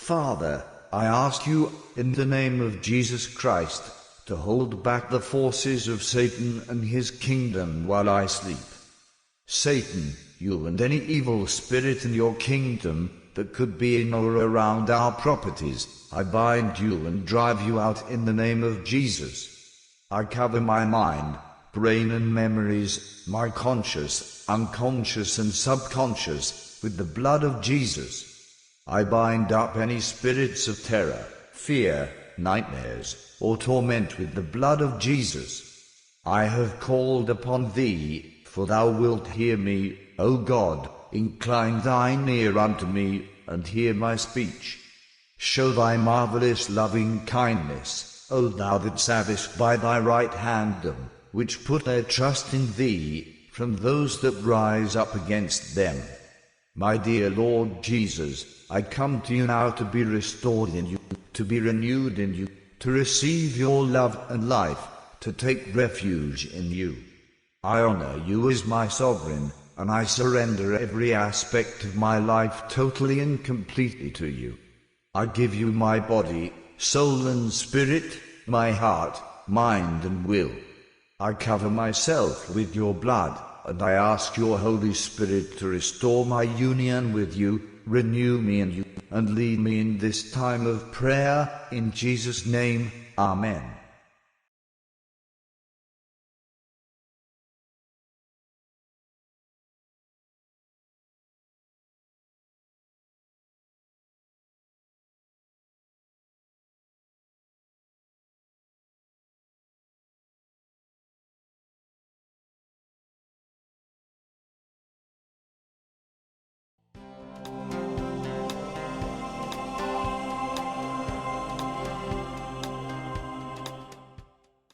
Father, I ask you, in the name of Jesus Christ, to hold back the forces of Satan and his kingdom while I sleep. Satan, you and any evil spirit in your kingdom that could be in or around our properties, I bind you and drive you out in the name of Jesus. I cover my mind, brain and memories, my conscious, unconscious and subconscious, with the blood of Jesus. I bind up any spirits of terror, fear, nightmares, or torment with the blood of Jesus. I have called upon thee, for thou wilt hear me, O God. Incline thine ear unto me, and hear my speech. Show thy marvelous loving kindness, O thou that savest by thy right hand them, which put their trust in thee, from those that rise up against them. My dear Lord Jesus, I come to you now to be restored in you, to be renewed in you, to receive your love and life, to take refuge in you. I honor you as my sovereign, and I surrender every aspect of my life totally and completely to you. I give you my body, soul and spirit, my heart, mind and will. I cover myself with your blood, and I ask your Holy Spirit to restore my union with you, renew me in you, and lead me in this time of prayer, in Jesus' name, Amen.